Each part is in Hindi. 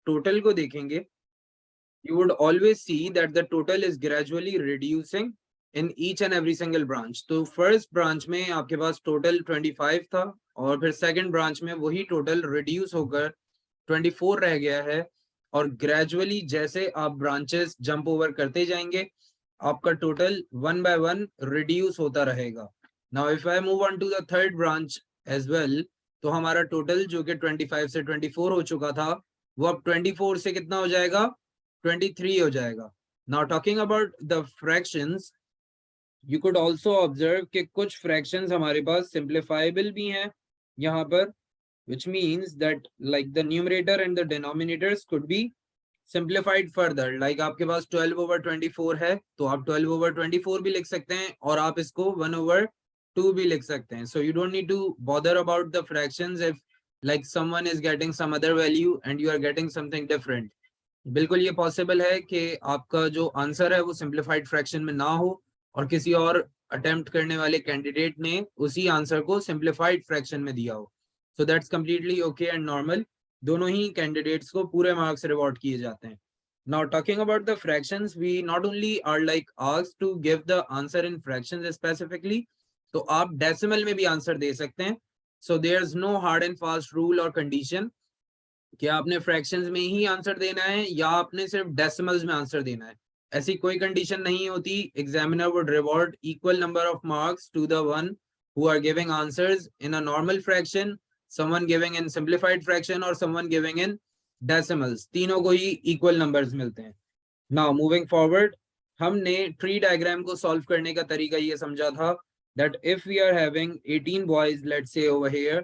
टोटल को देखेंगे, you would always see that the total is gradually reducing in each and every single branch. तो first branch में आपके पास total 25 था और फिर second branch में वही total reduce होकर 24 रह गया है और gradually जैसे आप branches jump over करते जाएंगे आपका total one by one reduce होता रहेगा. Now if I move on to the third branch as well, तो हमारा total जो कि 25 से 24 हो चुका था वो अब 24 से कितना हो जाएगा 23 हो जाएगा. Now talking about the fractions, you could also observe कि कुछ fractions हमारे पास simplifiable भी हैं यहाँ पर, which means that like the numerator and the denominators could be simplified further. Like आपके पास 12 over 24 है तो आप 12 over 24 भी लिख सकते हैं और आप इसको 1 over 2 भी लिख सकते हैं. So you don't need to bother about the fractions if like someone is getting some other value and you are getting something different. बिल्कुल ये पॉसिबल है कि आपका जो आंसर है वो सिंप्लीफाइड फ्रैक्शन में ना हो और किसी और अटेम्प्ट करने वाले कैंडिडेट ने उसी आंसर को सिंप्लीफाइड फ्रैक्शन में दिया हो. So that's completely okay and normal. दोनों ही कैंडिडेट्स को पूरे मार्क्स रिवॉर्ड किए जाते हैं. Now talking about the fractions, we not only are like asked to give the answer in fractions specifically, तो आप डेसिमल में भी आंसर दे सकते हैं. So there is no hard and fast rule और कंडीशन कि आपने फ्रैक्शंस में ही आंसर देना है या आपने सिर्फ डेसिमल्स में आंसर देना है. ऐसी कोई कंडीशन नहीं होती. Examiner would reward equal number of marks to the one who are giving answers in a normal fraction, someone giving in simplified fraction और समवन गिविंग इन डेसिमल्स. तीनों को ही इक्वल नंबर्स मिलते हैं. नाउ मूविंग फॉरवर्ड, हमने ट्री डायग्राम को सॉल्व करने का तरीका ये समझा था that if we are having 18 boys let's say over here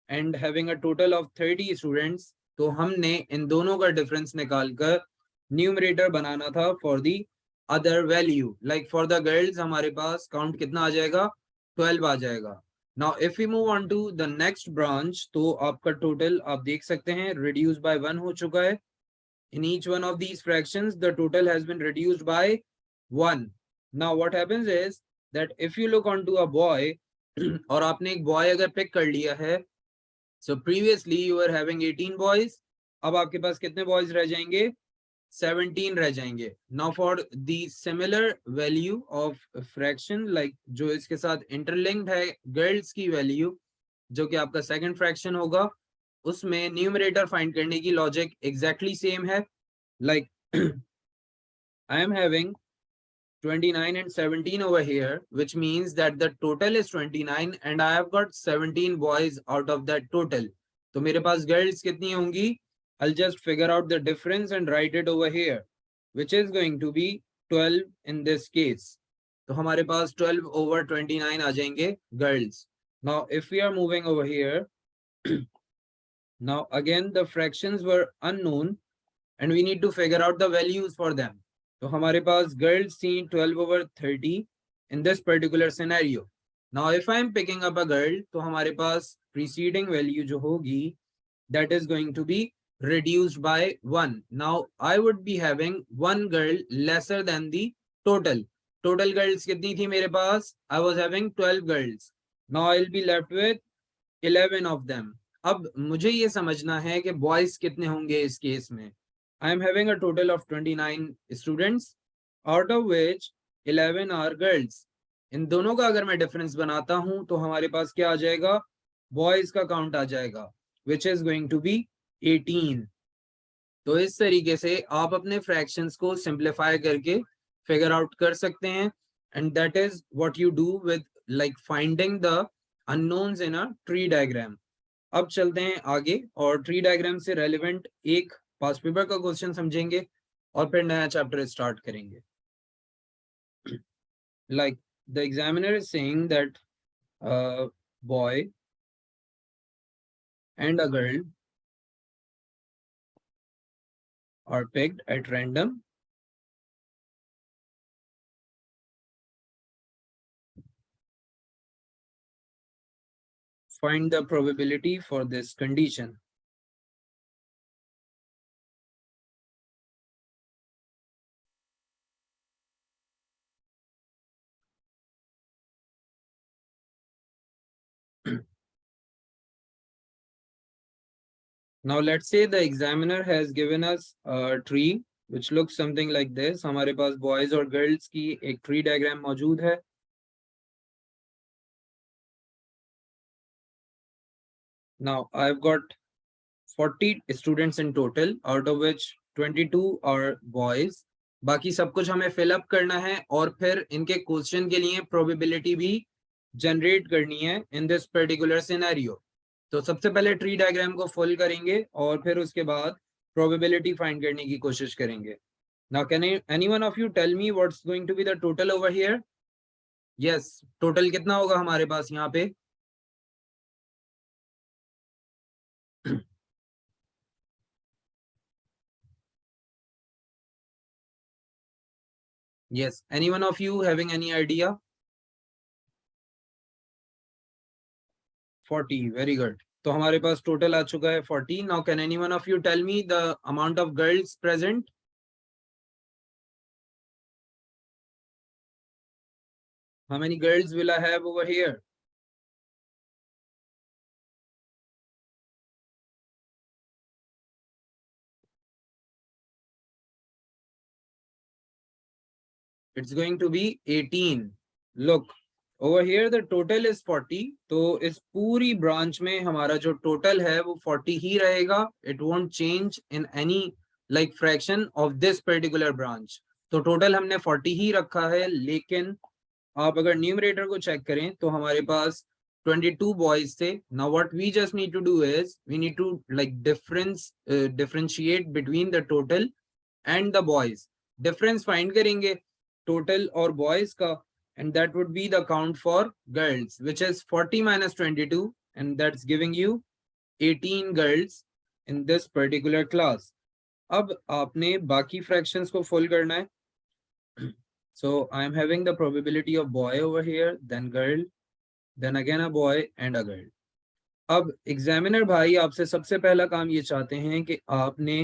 and having a total of 30 students, तो हमने इन दोनों का डिफरेंस निकालकर न्यूमरेटर बनाना था for the other value. Like for the girls हमारे पास काउंट कितना आ जाएगा 12 आ जाएगा. Now if we move on to the next branch, तो आपका टोटल आप देख सकते हैं रिड्यूस बाय 1 हो चुका है. in each one of these fractions the total has been reduced by 1. now what happens is that if you look onto a boy और आपने एक boy अगर पिक कर लिया है, so previously you were having 18 boys, अब आपके पास कितने boys रह जाएंगे 17 रह जाएंगे. now for the similar value of fraction like जो इसके साथ interlinked है girls की value जो कि आपका second fraction होगा, उसमें न्यूमरेटर फाइंड करने की लॉजिक एग्जैक्टली सेम है. Like I am having 29 and 17 over here, which means that the total is 29 and I have got 17 boys out of that total. तो मेरे पास girls कितनी होंगी? I'll just figure out the difference and write it over here, which is going to be 12 in this case. तो हमारे पास 12 over 29 आ जाएंगे girls. Now if we are moving over here, now again the fractions were unknown and we need to figure out the values for them. तो हमारे पास girls थी 12 over 30 in this particular scenario. Now if I am picking up a girl, तो हमारे पास preceding value जो होगी that is going to be reduced by 1. Now I would be having one girl lesser than the total. Total girls कितनी थी मेरे पास? I was having 12 girls. Now I'll be left with 11 of them. अब मुझे ये समझना है कि बॉयज कितने होंगे इस केस में. I am having a total of 29 students, out of which 11 are girls. इन दोनों का अगर मैं डिफरेंस बनाता हूं तो हमारे पास क्या आ जाएगा? बॉयज का काउंट आ जाएगा, which is going to be 18. तो इस तरीके से आप अपने फ्रैक्शंस को सिंप्लीफाई करके फिगर आउट कर सकते हैं. And that is what you do with like finding the unknowns in a tree diagram. अब चलते हैं आगे और ट्री डायग्राम से रेलेवेंट एक पास्ट पेपर का क्वेश्चन समझेंगे और फिर नया चैप्टर स्टार्ट करेंगे. Like the examiner is saying that boy and a girl are picked at random find the probability for this condition. Now let's say the examiner has given us a tree which looks something like this. हमारे पास boys और girls की एक tree diagram मौजूद है. Now I've got 40 students in total, out of which 22 are boys. बाकी सब कुछ हमें fill up करना है और फिर इनके question के लिए probability भी generate करनी है in this particular scenario. तो सबसे पहले ट्री डायग्राम को फुल करेंगे और फिर उसके बाद प्रोबेबिलिटी फाइंड करने की कोशिश करेंगे. Now can any one of you tell me what's going to be the total over here? Yes, total कितना होगा हमारे पास यहाँ पे? Yes, any one of you having any idea? 40, very good. तो हमारे पास टोटल आ चुका है 40. Now can any one of you tell me the amount of girls present? How many girls will I have over here? It's going to be 18. Look, over here the total is 40. तो इस पूरी branch में हमारा जो total है वो 40 ही रहेगा. It won't change in any like fraction of this particular branch. तो total हमने 40 ही रखा है, लेकिन आप अगर numerator को check करें तो हमारे पास 22 boys थे. Now what we just need to do is we need to like differentiate between the total and the boys. Difference find करेंगे total और boys का, and that would be the count for girls, which is 40 minus 22, and that's giving you 18 girls in this particular class. अब आपने बाकी fractions को full करना है. So I am having the probability of boy over here, then girl, then again a boy and a girl. अब examiner भाई आपसे सबसे पहला काम ये चाहते हैं कि आपने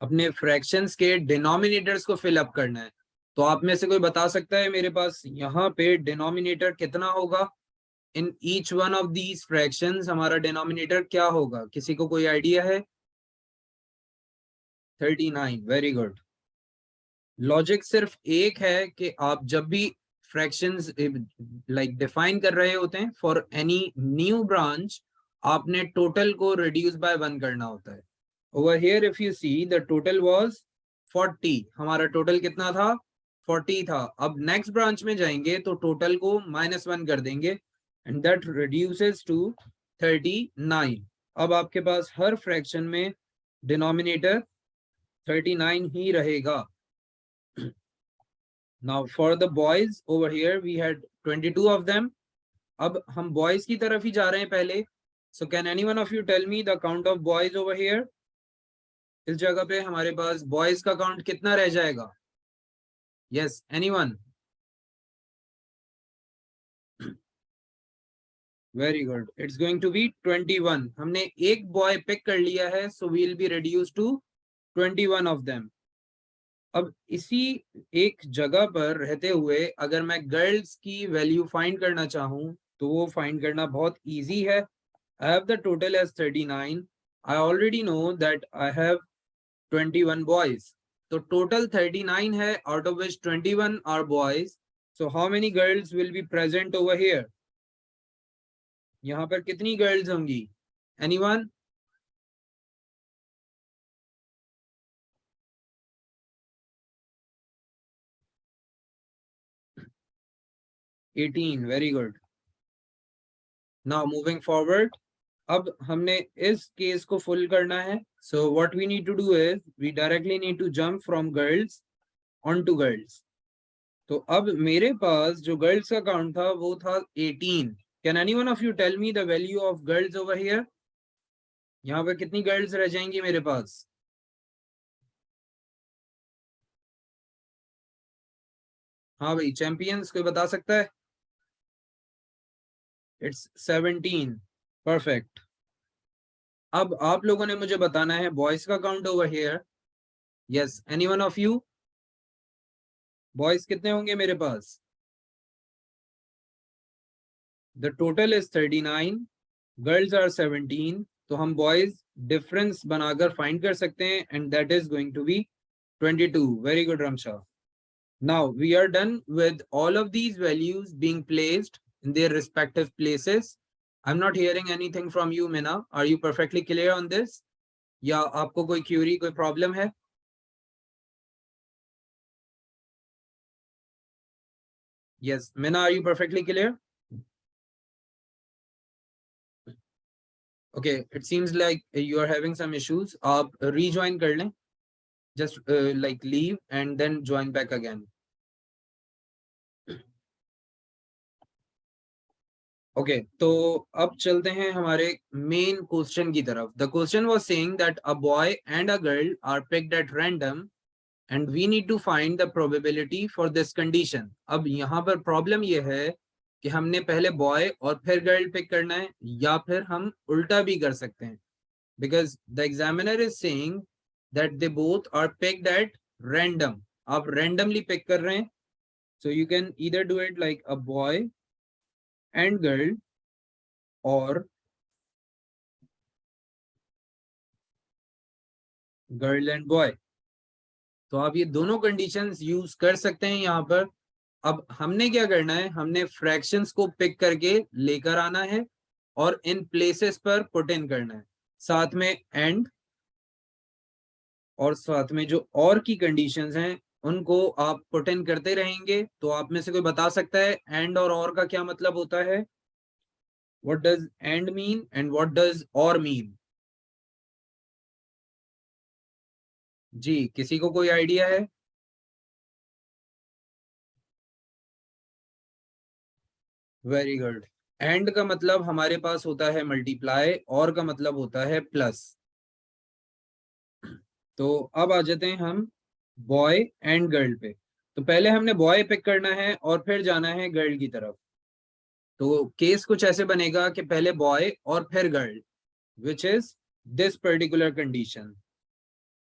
अपने fractions के denominators को fill up करना है. तो आप में से कोई बता सकता है मेरे पास यहाँ पे डिनोमिनेटर कितना होगा? In each one of these fractions हमारा डिनोमिनेटर क्या होगा? किसी को कोई आइडिया है? 39. Very good. लॉजिक सिर्फ एक है कि आप जब भी फ्रैक्शंस लाइक डिफाइन कर रहे होते हैं फॉर एनी न्यू ब्रांच, आपने टोटल को रिड्यूस बाय 1 करना होता है. Over here if you see the total was 40. हमारा टोटल कितना था? 40 था. अब नेक्स्ट ब्रांच में जाएंगे तो टोटल को -1 कर देंगे एंड दैट रिड्यूसेस टू 39. अब आपके पास हर फ्रैक्शन में डिनोमिनेटर 39 ही रहेगा. Now for the boys over here we had 22 of them. अब हम बॉयज की तरफ ही जा रहे हैं पहले. So can any one of you tell me the count of boys over here? इस जगह पे हमारे पास बॉयज का काउंट कितना रह जाएगा? Yes, anyone? Very good. It's going to be 21. हमने एक boy pick कर लिया है, so we'll be reduced to 21 of them. अब इसी एक जगह पर रहते हुए अगर मैं गर्ल्स की वैल्यू फाइंड करना चाहूँ तो वो फाइंड करना बहुत इजी है. I have the total as 39. I already know that I have 21 boys. तो total 39 है, out of which 21 are boys. So how many girls will be present over here? यहाँ पर कितनी girls होंगी? Anyone? 18. Very good. Now moving forward. अब हमने इस केस को फुल करना है. So what we need to do is we directly need to jump from girls onto girls. तो अब मेरे पास जो गर्ल्स का काउंट था वो था 18. Can any one of you tell me the value of girls over here? यहाँ पे कितनी गर्ल्स रह जाएंगी मेरे पास? हाँ भाई, चैंपियंस कोई बता सकता है? It's 17. परफेक्ट. अब आप लोगों ने मुझे बताना है बॉयज का count over here. Yes, any one of you? Boys कितने होंगे मेरे पास? The total is 39. Girls are 17. तो हम बॉयज डिफरेंस बनाकर फाइंड कर सकते हैं and that is going to be 22. Very good Ramsha. Now we are done with all of these values being placed in their respective places. I'm not hearing anything from you, Mina. Are you perfectly clear on this? या आपको कोई क्यूरी कोई प्रॉब्लम है? Yes, Mina, are you perfectly clear? Okay, it seems like you are having some issues. आप rejoin कर लें. Just like leave and then join back again. Okay तो अब चलते हैं हमारे मेन क्वेश्चन की तरफ. The question was saying that a boy and a girl are picked at random and we need to find the probability for this condition. अब यहाँ पर प्रॉब्लम ये है कि हमने पहले बॉय और फिर गर्ल पिक करना है, या फिर हम उल्टा भी कर सकते हैं, because the examiner is saying that they both are picked at random. आप रैंडमली पिक कर रहे हैं, so you can either do it like a boy and girl और गर्ल एंड बॉय. तो आप ये दोनों कंडीशंस यूज कर सकते हैं यहाँ पर. अब हमने क्या करना है, हमने फ्रैक्शंस को पिक करके लेकर आना है और इन प्लेसेस पर पुट इन करना है, साथ में एंड और साथ में जो और की कंडीशंस हैं उनको आप पुट इन करते रहेंगे. तो आप में से कोई बता सकता है एंड और का क्या मतलब होता है? What does and mean and what does और मीन? जी, किसी को कोई आइडिया है? Very good. एंड का मतलब हमारे पास होता है मल्टीप्लाई, और का मतलब होता है प्लस. तो अब आ जाते हैं हम बॉय एंड गर्ल पे. तो पहले हमने बॉय पिक करना है और फिर जाना है गर्ल की तरफ. तो केस कुछ ऐसे बनेगा कि पहले बॉय और फिर girl, which is this particular condition.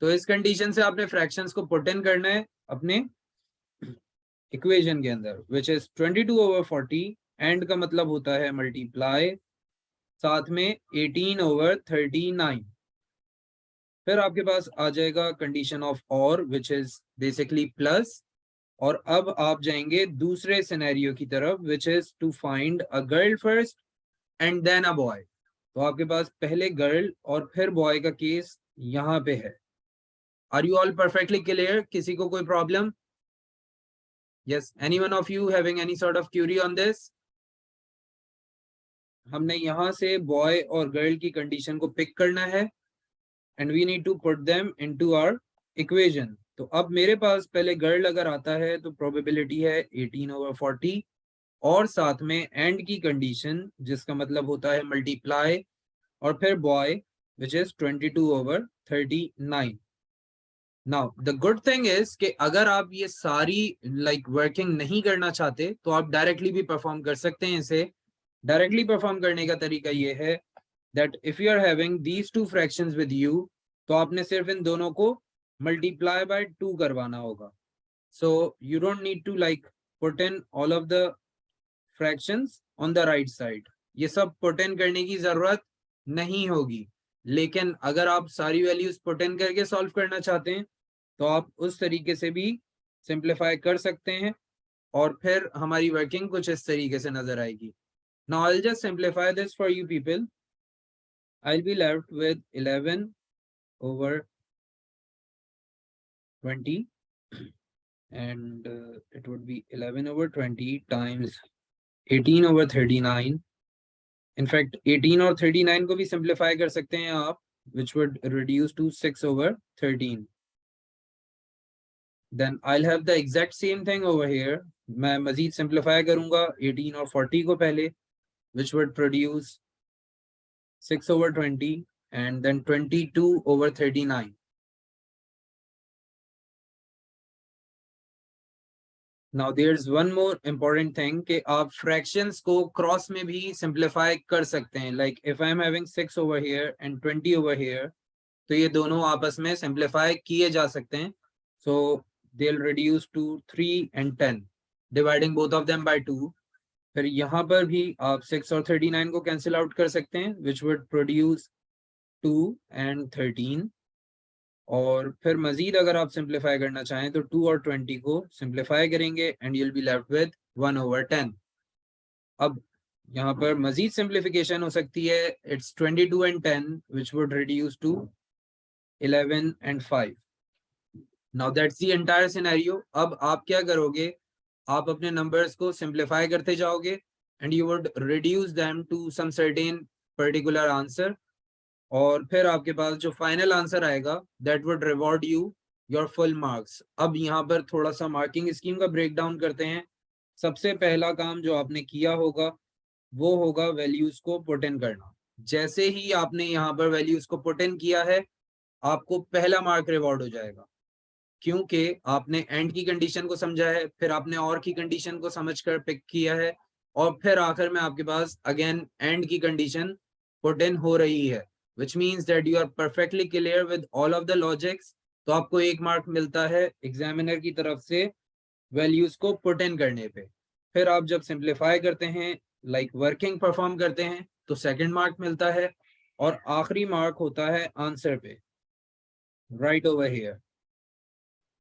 तो इस कंडीशन से आपने फ्रैक्शंस को पुट इन करना है अपने इक्वेशन के अंदर, विच इज 22/40. एंड का मतलब होता है मल्टीप्लाई, साथ में 18/39. फिर आपके पास आ जाएगा कंडीशन ऑफ और, विच इज बेसिकली प्लस. और अब आप जाएंगे दूसरे सिनेरियो की तरफ, which is to find a girl first and then a boy. तो आपके पास पहले गर्ल और फिर बॉय का केस यहाँ पे है. Are you all perfectly clear? किसी को कोई problem? Yes, any one of you having any sort of query on this? हमने यहाँ से बॉय और गर्ल की कंडीशन को पिक करना है and we need to put them into our equation. तो अब मेरे पास पहले गर्ल अगर आता है तो प्रोबेबिलिटी है 18/40 और साथ में एंड की कंडीशन जिसका मतलब होता है मल्टीप्लाई और फिर boy which is 22/39. Now the good thing is कि अगर आप ये सारी वर्किंग नहीं करना चाहते तो आप डायरेक्टली भी परफॉर्म कर सकते हैं इसे. डायरेक्टली परफॉर्म करने का तरीका ये है that if you are having these two fractions with you, तो आपने सिर्फ इन दोनों को multiply by 2 करवाना होगा. So you don't need to put in all of the fractions on the right side. ये सब put in करने की जरूरत नहीं होगी. लेकिन अगर आप सारी वैल्यूज put in करके सॉल्व करना चाहते हैं तो आप उस तरीके से भी सिंप्लीफाई कर सकते हैं और फिर हमारी वर्किंग कुछ इस तरीके से नजर आएगी. Now I'll just simplify this for you people. I'll be left with 11/20 and it would be 11/20 times 18/39. In fact 18 और 39 को भी simplify कर सकते हैं आप, which would reduce to 6/13. Then I'll have the exact same thing over here. मैं मजीद simplify करूंगा 18 और 40 को पहले, which would produce 6/20 and then 22/39. Now there's one more important thing कि आप fractions को cross में भी simplify कर सकते हैं. Like if I'm having 6 over here and 20 over here, तो ये दोनों आपस में simplify किए जा सकते हैं. So they'll reduce to 3 and 10, dividing both of them by 2. फिर यहाँ पर भी आप 6 और 39 को cancel out कर सकते हैं, which would produce 2 and 13, और फिर मजीद अगर आप सिंप्लीफाई करना चाहें तो 2 और 20 को सिंप्लीफाई करेंगे and you'll be left with 1/10। अब यहाँ पर मजीद सिंप्लीफिकेशन हो सकती है, it's 22 and 10 which would reduce to 11 and 5। Now that's the entire scenario. अब आप क्या करोगे, आप अपने नंबर्स को सिंप्लीफाई करते जाओगे and you would reduce them to some certain particular answer, और फिर आपके पास जो फाइनल आंसर आएगा that would reward you your full marks. अब यहाँ पर थोड़ा सा मार्किंग स्कीम का ब्रेक डाउन करते हैं। सबसे पहला काम जो आपने किया होगा वो होगा वैल्यूज को पुट इन करना। जैसे ही आपने यहाँ पर वैल्यूज को पुट इन किया है, आपको पहला मार्क रिवॉर्ड हो जाएगा, क्योंकि आपने एंड की कंडीशन को समझा है, फिर आपने और की कंडीशन को समझकर पिक किया है, और फिर आखिर में आपके पास अगेन एंड की कंडीशन पुट इन हो रही है, which means that you are perfectly clear with all of the logics। तो आपको 1 मार्क मिलता है एग्जामिनर की तरफ से वैल्यूज को पुट इन करने पे। फिर आप जब सिंप्लीफाई करते हैं, लाइक वर्किंग परफॉर्म करते हैं, तो 2nd मार्क मिलता है, और आखिरी मार्क होता है आंसर पे, राइट ओवर हियर।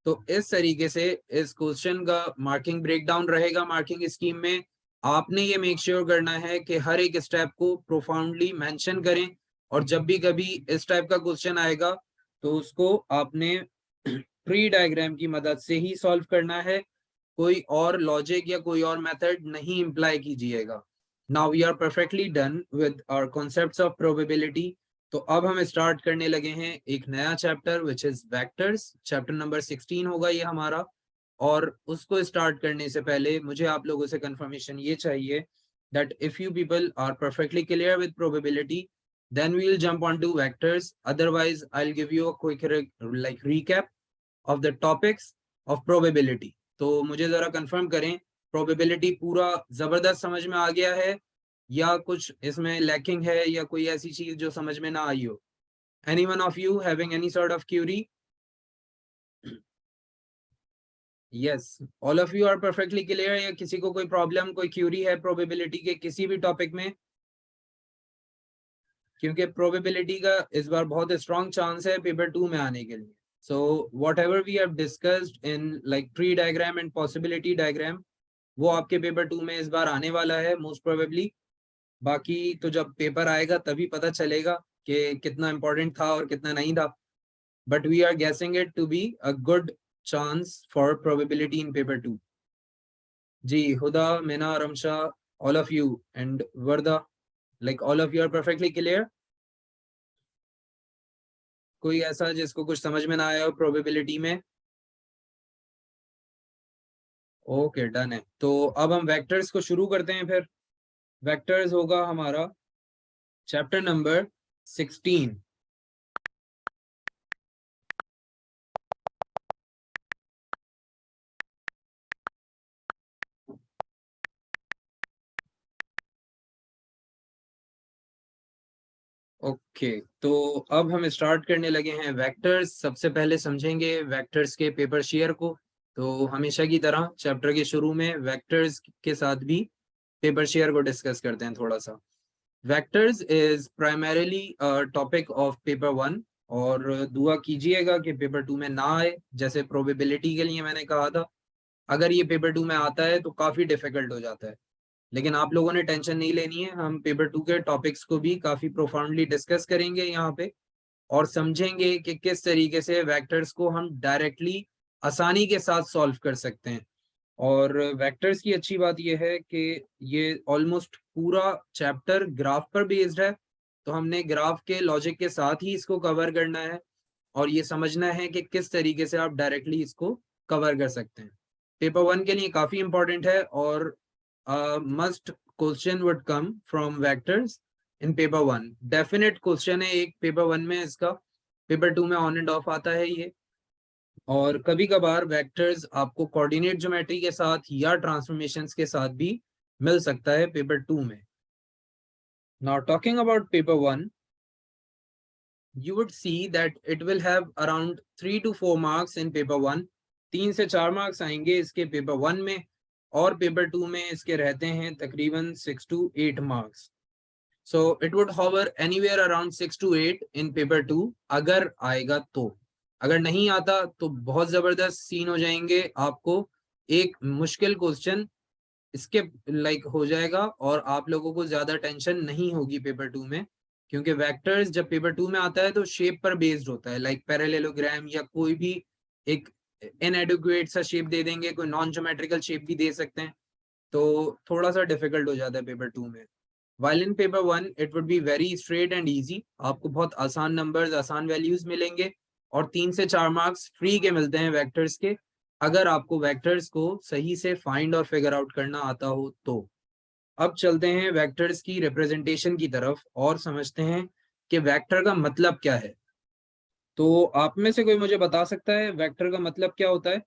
तो इस तरीके से इस क्वेश्चन का मार्किंग ब्रेकडाउन रहेगा। मार्किंग स्कीम में आपने ये मेक श्योर करना है कि हर एक स्टेप को प्रोफाउंडली मेंशन करें, और जब भी कभी इस टाइप का क्वेश्चन आएगा तो उसको आपने ट्री डायग्राम की मदद से ही सॉल्व करना है, कोई और लॉजिक या कोई और मेथड नहीं इम्प्लाई कीजिएगा। Now we are perfectly done with our concepts of probability. तो अब हम स्टार्ट करने लगे हैं एक नया chapter which is vectors. Chapter number 16 होगा ये हमारा, और उसको स्टार्ट करने से पहले मुझे आप लोगों से कंफर्मेशन ये चाहिए that if you people are perfectly clear with probability, then we will jump on to vectors। Otherwise I'll give you a quick recap of the topics of probability। तो मुझे जरा कंफर्म करें, प्रोबेबिलिटी पूरा जबरदस्त समझ में आ गया है या कुछ इसमें लैकिंग है, या कोई ऐसी चीज जो समझ में ना आई हो? Anyone of you having any sort of query? Yes, all of you are perfectly clear, या किसी को कोई प्रॉब्लम, कोई क्यूरी है प्रोबेबिलिटी के किसी भी टॉपिक में? क्योंकि प्रोबेबिलिटी का इस बार बहुत स्ट्रॉन्ग चांस है पेपर 2 में आने के लिए। So whatever we have discussed in like tree diagram and possibility diagram, वो आपके पेपर 2 में इस बार आने वाला है मोस्ट प्रोबेबली। बाकी तो जब पेपर आएगा तभी पता चलेगा कि कितना इंपॉर्टेंट था और कितना नहीं था, but we are guessing it to be a good chance for probability in paper 2। जी, Huda, Meena, Ramsha, all of you and Warda, like all of you are perfectly clear? कोई ऐसा जिसको कुछ समझ में ना आया हो प्रोबेबिलिटी में? ओके, डन है। तो अब हम वेक्टर्स को शुरू करते हैं। फिर वेक्टर्स होगा हमारा चैप्टर नंबर 16। ओके, तो अब हम स्टार्ट करने लगे हैं वेक्टर्स। सबसे पहले समझेंगे वेक्टर्स के पेपर शेयर को। तो हमेशा की तरह चैप्टर के शुरू में वेक्टर्स के साथ भी पेपर शेयर को डिस्कस करते हैं थोड़ा सा। Vectors is primarily topic of paper 1, और दुआ कीजिएगा कि पेपर 2 में ना आए। जैसे प्रोबेबिलिटी के लिए मैंने कहा था, अगर ये पेपर 2 में आता है तो काफी डिफिकल्ट हो जाता है, लेकिन आप लोगों ने टेंशन नहीं लेनी है। हम पेपर 2 के टॉपिक्स को भी काफी प्रोफाउंडली डिस्कस करेंगे यहाँ पे, और समझेंगे कि किस तरीके से वेक्टर्स को हम डायरेक्टली आसानी के साथ सॉल्व कर सकते हैं। और वेक्टर्स की अच्छी बात यह है कि ये ऑलमोस्ट पूरा चैप्टर ग्राफ पर बेस्ड है, तो हमने ग्राफ के लॉजिक के साथ ही इसको कवर करना है, और ये समझना है कि किस तरीके से आप डायरेक्टली इसको कवर कर सकते हैं। पेपर 1 के लिए काफी इंपॉर्टेंट है, और must question would come from vectors in paper 1। Definite question है एक पेपर 1 में इसका, पेपर 2 में ऑन एंड ऑफ आता है ये। और कभी कभार वेक्टर्स आपको कोऑर्डिनेट ज्योमेट्री के साथ या ट्रांसफॉर्मेशंस के साथ भी मिल सकता है पेपर 2 में। Now talking about paper 1, you would see that it will have around 3 to 4 marks in paper 1। 3 से 4 मार्क्स आएंगे इसके पेपर 1 में, और पेपर 2 में इसके रहते हैं तकरीबन 6 to 8 marks. So it would hover anywhere around 6 to 8 in paper 2 अगर आएगा तो। अगर नहीं आता तो बहुत जबरदस्त सीन हो जाएंगे, आपको एक मुश्किल क्वेश्चन इसके लाइक हो जाएगा और आप लोगों को ज्यादा टेंशन नहीं होगी पेपर 2 में, क्योंकि वेक्टर्स जब पेपर 2 में आता है तो शेप पर बेस्ड होता है, लाइक पैरेललोग्राम या कोई भी एक इनएडिक्वेट सा शेप दे देंगे, कोई नॉन ज्योमेट्रिकल शेप भी दे सकते हैं, तो थोड़ा सा डिफिकल्ट हो जाता है पेपर 2 में। While in paper 1 it would be very straight and easy, आपको बहुत आसान नंबर्स, आसान वैल्यूज मिलेंगे और 3 से 4 मार्क्स फ्री के मिलते हैं वेक्टर्स के, अगर आपको वेक्टर्स को सही से फाइंड और फिगर आउट करना आता हो तो। अब चलते हैं वेक्टर्स की रिप्रेजेंटेशन की तरफ और समझते हैं कि वेक्टर का मतलब क्या है। तो आप में से कोई मुझे बता सकता है वेक्टर का मतलब क्या होता है?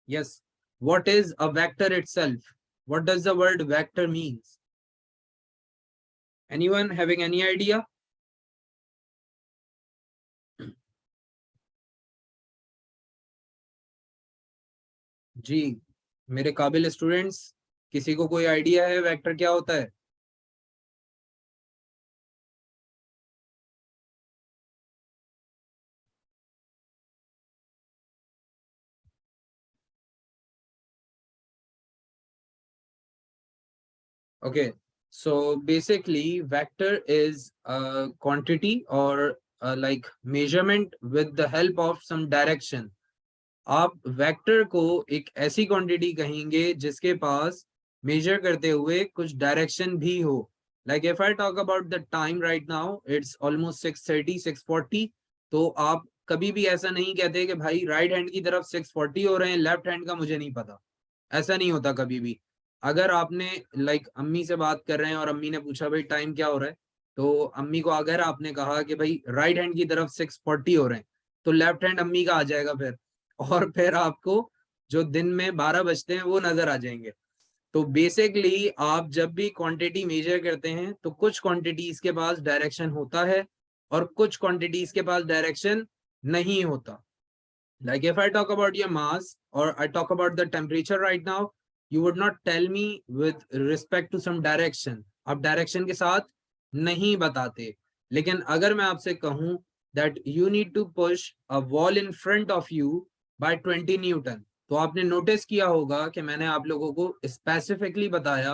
Yes, what is a vector itself? What does the word vector means? Anyone having any idea? जी, मेरे काबिल स्टूडेंट्स, किसी को कोई आइडिया है वेक्टर क्या होता है? Okay, so basically vector is a quantity or like measurement with the help of some direction. आप वेक्टर को एक ऐसी क्वांटिटी कहेंगे जिसके पास मेजर करते हुए कुछ डायरेक्शन भी हो। Like if I talk about the time right now it's almost 6:30 6:40, तो आप कभी भी ऐसा नहीं कहते कि भाई राइट हैंड की तरफ 6:40 हो रहे हैं, लेफ्ट हैंड का मुझे नहीं पता। ऐसा नहीं होता कभी भी। अगर आपने लाइक अम्मी से बात कर रहे हैं और अम्मी ने पूछा भाई टाइम क्या हो रहा है, तो अम्मी को अगर आपने कहा कि भाई राइट हैंड की तरफ 6:40 हो रहे हैं, तो लेफ्ट हैंड अम्मी का आ जाएगा फिर, और फिर आपको जो दिन में 12 बजते हैं वो नजर आ जाएंगे। तो बेसिकली आप जब भी क्वांटिटी मेजर करते हैं तो कुछ क्वांटिटीज के पास डायरेक्शन होता है और कुछ क्वांटिटीज के पास डायरेक्शन नहीं होता। Like if I talk about your mass or I talk about the temperature right now, you would not tell me with respect to some direction. आप direction के साथ नहीं बताते। लेकिन अगर मैं आपसे कहूं that you need to push a wall in front of you by 20 Newton, तो आपने नोटिस किया होगा कि मैंने आप लोगों को स्पेसिफिकली बताया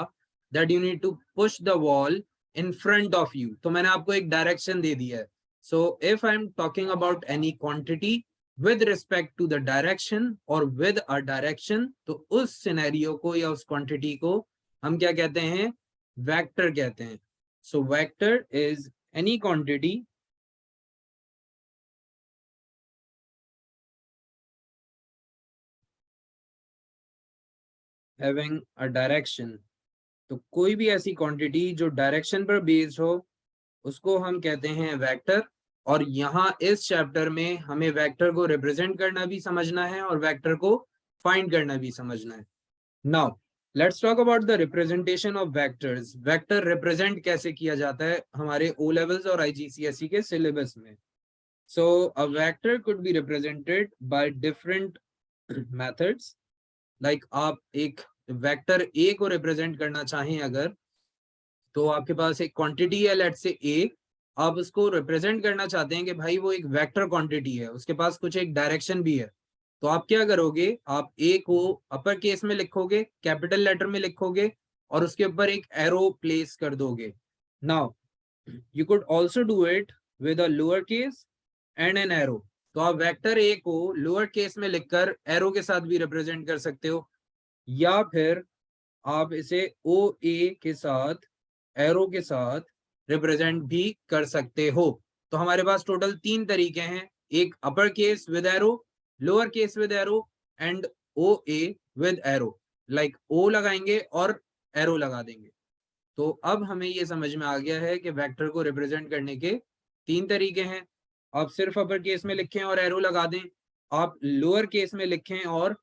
that you need to push the wall in front of you, तो मैंने आपको एक डायरेक्शन दे दिया है। So if I'm talking about any quantity with respect to the direction or with a direction, तो उस सिनेरियो को या उस क्वांटिटी को हम क्या कहते हैं? वेक्टर कहते हैं। So vector is any quantity having a direction, तो कोई भी ऐसी क्वांटिटी जो डायरेक्शन पर बेस्ड हो उसको हम कहते हैं वेक्टर। और यहाँ इस चैप्टर में हमें वेक्टर को रिप्रेजेंट करना भी समझना है और वेक्टर को फाइंड करना भी समझना है। Now let's talk about the representation of vectors. Vector represent कैसे किया जाता है हमारे ओ लेवल्स और आईजीसीएसई के सिलेबस में। So a vector could be represented by different methods. Like आप एक वेक्टर ए को रिप्रेजेंट करना चाहें अगर, तो आपके पास एक क्वांटिटी है लेट्स से ए, आप उसको रिप्रेजेंट करना चाहते हैं कि भाई वो एक वेक्टर क्वांटिटी है, उसके पास कुछ एक डायरेक्शन भी है, तो आप क्या करोगे? आप ए को अपर केस में लिखोगे, कैपिटल लेटर में लिखोगे और उसके ऊपर एक एरो प्लेस कर दोगे। Now you could also do it with a lower case and an arrow. तो आप वेक्टर ए को लोअर केस में लिखकर एरो के साथ भी रिप्रेजेंट कर सकते हो, या फिर आप इसे ओ ए के साथ एरो के साथ रिप्रेजेंट भी कर सकते हो। तो हमारे पास टोटल 3 तरीके हैं, एक upper case with arrow, lower case with arrow and O A with arrow. Like O लगाएंगे और एरो लगा देंगे। तो अब हमें ये समझ में आ गया है कि वेक्टर को रिप्रेजेंट करने के 3 तरीके हैं। आप सिर्फ अपर केस में लिखें और एरो लगा दें, आप लोअर केस में लिखें और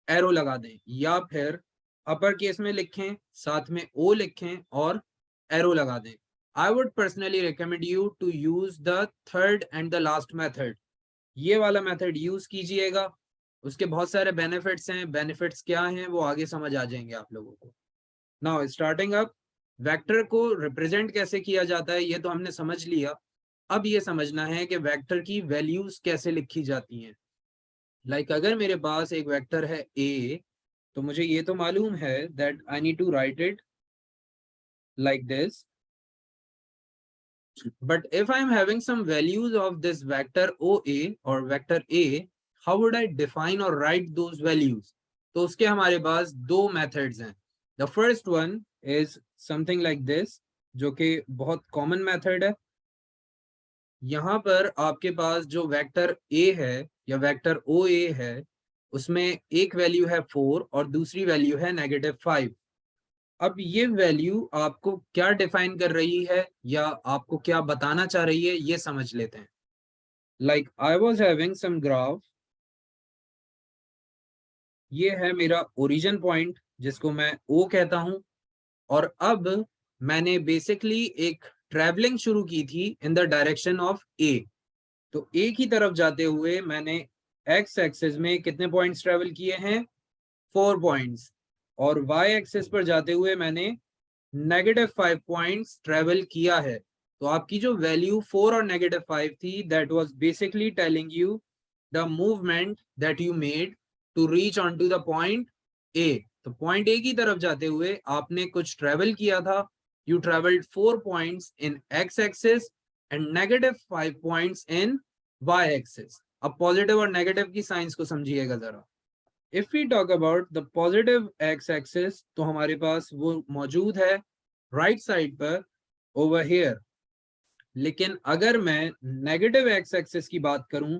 एरो लगा दें, या फिर अपर केस में लिखें साथ में ओ लिखें और एरो लगा दें। I would personally recommend you to use the third and the last method. ये वाला मेथड यूज कीजिएगा, उसके बहुत सारे बेनिफिट्स हैं। बेनिफिट्स क्या हैं वो आगे समझ आ जाएंगे आप लोगों को। नाउ स्टार्टिंग अप, वेक्टर को रिप्रेजेंट कैसे किया जाता है ये तो हमने समझ लिया। अब ये समझना है कि वेक्टर की वैल्यूज कैसे लिखी जाती हैं। लाइक अगर मेरे पास एक वेक्टर है a, तो मुझे ये तो मालूम है that I need to write it like this. But if I'm having some values of this vector OA or vector A, how would I define or write those values? तो उसके हमारे पास दो methods हैं. The first one is something like this, जो कि बहुत common method है. यहाँ पर आपके पास जो वेक्टर A है या वेक्टर OA है, उसमें एक वैल्यू है 4 और दूसरी वैल्यू है -5. अब ये वैल्यू आपको क्या डिफाइन कर रही है या आपको क्या बताना चाह रही है ये समझ लेते हैं। Like I was having some graph, ये है मेरा ओरिजिन पॉइंट जिसको मैं ओ कहता हूं, और अब मैंने बेसिकली एक ट्रेवलिंग शुरू की थी इन द डायरेक्शन ऑफ ए। तो ए की तरफ जाते हुए मैंने एक्स एक्सिस में कितने पॉइंट्स ट्रेवल किए हैं, 4 पॉइंट्स, और वाई एक्सिस पर जाते हुए मैंने -5 पॉइंट्स ट्रेवल किया है। तो आपकी जो वैल्यू 4 और -5 थी, that was basically telling you the movement that you made to reach on to the point A. तो पॉइंट ए की तरफ जाते हुए आपने कुछ ट्रेवल किया था। You travelled 4 points in X axis and -5 points in Y axis. अब पॉजिटिव और नेगेटिव की साइंस को समझिएगा जरा। If we talk about the positive X axis, तो हमारे पास वो मौजूद है राइट साइड पर ओवर हियर। लेकिन अगर मैं नेगेटिव एक्स एक्सिस की बात करूं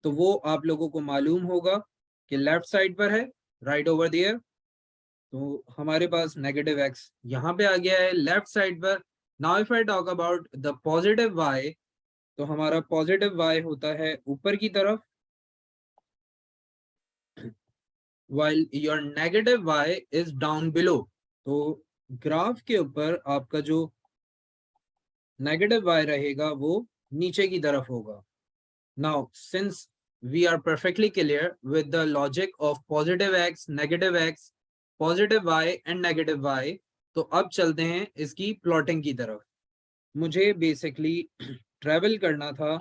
तो वो आप लोगों को मालूम होगा कि लेफ्ट साइड पर है, राइट ओवर देयर। तो हमारे पास नेगेटिव एक्स यहाँ पे आ गया है लेफ्ट साइड पर। Now if I talk about the positive Y, तो हमारा पॉजिटिव वाई होता है ऊपर की तरफ, while your negative y is down below। तो ग्राफ के ऊपर आपका जो नेगेटिव y रहेगा वो नीचे की तरफ होगा। Now since we are perfectly clear with the logic of positive x, negative x, positive y and negative y, तो अब चलते हैं इसकी प्लॉटिंग की तरफ। मुझे बेसिकली ट्रेवल करना था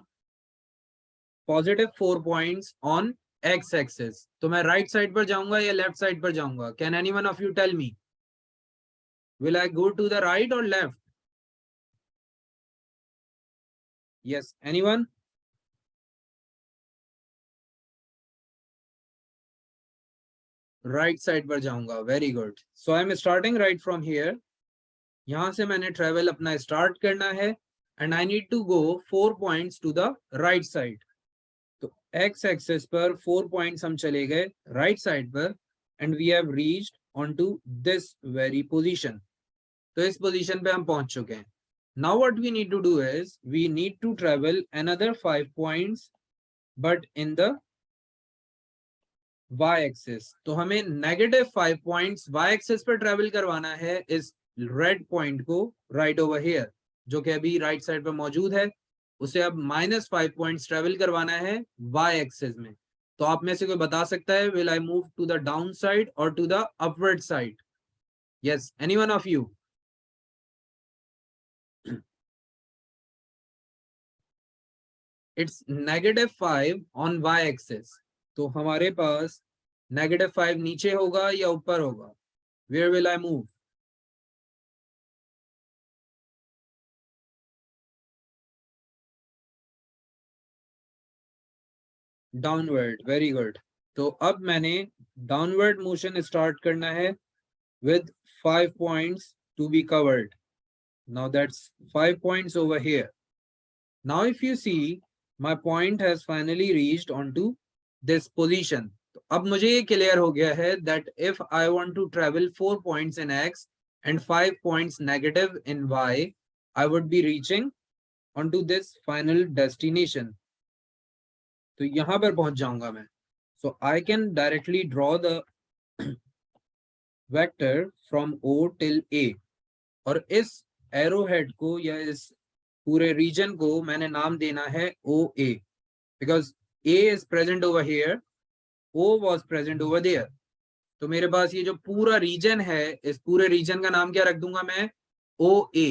positive 4 points on x axis, तो मैं राइट साइड पर जाऊंगा या लेफ्ट साइड पर जाऊंगा? Can anyone of you tell me, will I go to the right और left? Yes, anyone? Right side पर जाऊंगा, very good. So I am starting right from here. यहां से मैंने ट्रेवल अपना स्टार्ट करना है and I need to go 4 points to the right side. तो एक्स एक्सिस पर 4 पॉइंट्स हम चले गए राइट साइड पर and we have reached on to this very position. तो इस पोजीशन पे हम पहुंच चुके हैं। Now what we need to do is we need to travel another 5 points but in the Y axis. तो हमें -5 पॉइंट्स वाई एक्सिस पर ट्रेवल करवाना है इस रेड पॉइंट को राइट ओवर हियर, जो कि अभी राइट साइड पर मौजूद है। उसे अब -5 पॉइंट्स ट्रेवल करवाना है वाई एक्सिस में। तो आप में से कोई बता सकता है, will I move to the down side और to the upward side? Yes, anyone of you? It's -5 on Y axis. तो हमारे पास -5 नीचे होगा या ऊपर होगा? Where will I move? Downward, very good. तो अब मैंने डाउनवर्ड मोशन स्टार्ट करना है with 5 points to be covered. Now that's 5 points over here. Now if you see, my point has finally reached onto this position. तो अब मुझे ये क्लियर हो गया है that if I want to travel 4 points in x and 5 points negative in y, I would be reaching onto this final destination. तो यहाँ पर पहुंच जाऊंगा मैं। So I can directly draw the vector from O till A, और इस एरो हेड को या इस पूरे रीजन को मैंने नाम देना है O A, because A is present over here, O was present over there. तो मेरे पास ये जो पूरा रीजन है, इस पूरे रीजन का नाम क्या रख दूंगा मैं? OA.